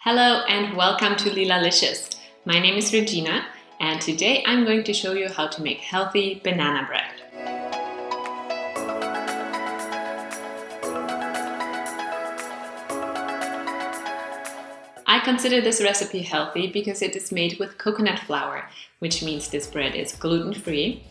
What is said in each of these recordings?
Hello and welcome to Leelalicious. My name is Regina and today I'm going to show you how to make healthy banana bread. I consider this recipe healthy because it is made with coconut flour, which means this bread is gluten-free.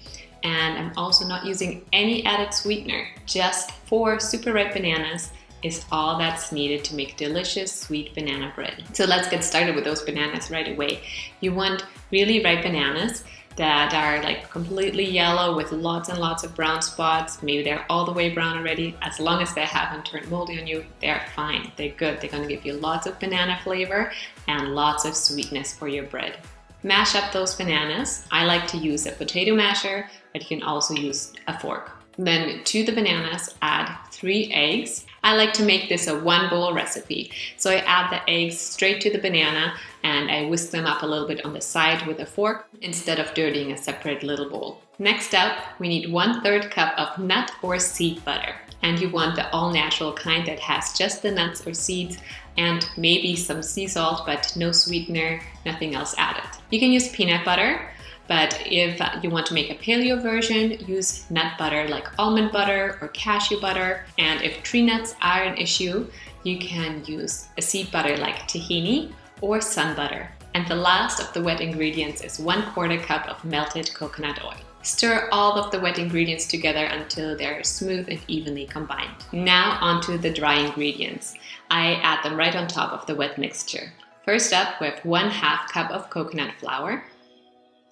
And I'm also not using any added sweetener. Just 4 super ripe bananas is all that's needed to make delicious sweet banana bread. So let's get started with those bananas right away. You want really ripe bananas that are like completely yellow with lots and lots of brown spots. Maybe they're all the way brown already. As long as they haven't turned moldy on you, they're fine. They're good. They're gonna give you lots of banana flavor and lots of sweetness for your bread. Mash up those bananas. I like to use a potato masher, but you can also use a fork. Then to the bananas, add 3 eggs. I like to make this a 1-bowl recipe. So I add the eggs straight to the banana and I whisk them up a little bit on the side with a fork instead of dirtying a separate little bowl. Next up, we need 1/3 cup of nut or seed butter. And you want the all-natural kind that has just the nuts or seeds and maybe some sea salt, but no sweetener, nothing else added. You can use peanut butter, but if you want to make a paleo version, use nut butter like almond butter or cashew butter. And if tree nuts are an issue, you can use a seed butter like tahini or sun butter. And the last of the wet ingredients is 1/4 cup of melted coconut oil. Stir all of the wet ingredients together until they're smooth and evenly combined. Now onto the dry ingredients. I add them right on top of the wet mixture. First up, we have 1/2 cup of coconut flour.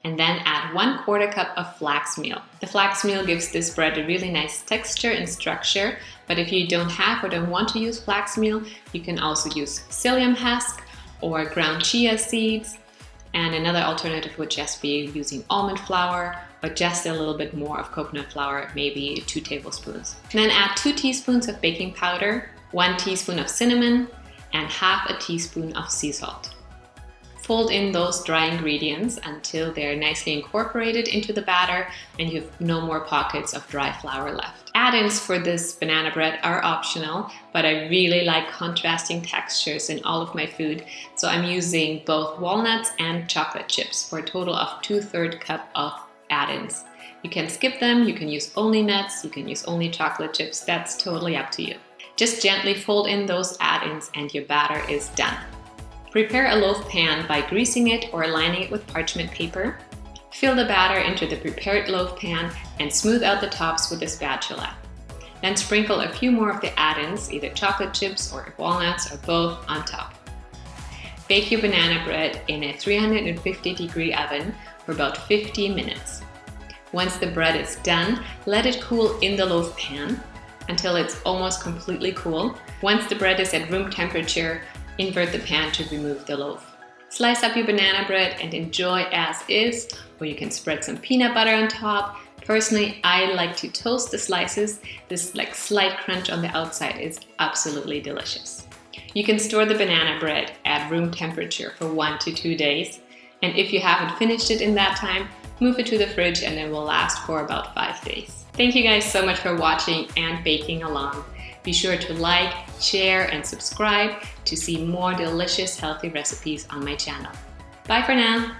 And then add 1/4 cup of flax meal. The flax meal gives this bread a really nice texture and structure, but if you don't have or don't want to use flax meal, you can also use psyllium husk or ground chia seeds. And another alternative would just be using almond flour or just a little bit more of coconut flour, maybe 2 tablespoons. And then add 2 teaspoons of baking powder, 1 teaspoon of cinnamon, and 1/2 teaspoon of sea salt. Fold in those dry ingredients until they're nicely incorporated into the batter and you have no more pockets of dry flour left. Add-ins for this banana bread are optional, but I really like contrasting textures in all of my food, so I'm using both walnuts and chocolate chips for a total of 2/3 cup of add-ins. You can skip them, you can use only nuts, you can use only chocolate chips, that's totally up to you. Just gently fold in those add-ins and your batter is done. Prepare a loaf pan by greasing it or lining it with parchment paper. Fill the batter into the prepared loaf pan and smooth out the tops with a spatula. Then sprinkle a few more of the add-ins, either chocolate chips or walnuts or both, on top. Bake your banana bread in a 350-degree oven for about 15 minutes. Once the bread is done, let it cool in the loaf pan until it's almost completely cool. Once the bread is at room temperature, invert the pan to remove the loaf. Slice up your banana bread and enjoy as is, or you can spread some peanut butter on top. Personally, I like to toast the slices. This like slight crunch on the outside is absolutely delicious. You can store the banana bread at room temperature for 1 to 2 days. And if you haven't finished it in that time, move it to the fridge and it will last for about 5 days. Thank you guys so much for watching and baking along. Be sure to like, share, and subscribe to see more delicious, healthy recipes on my channel. Bye for now!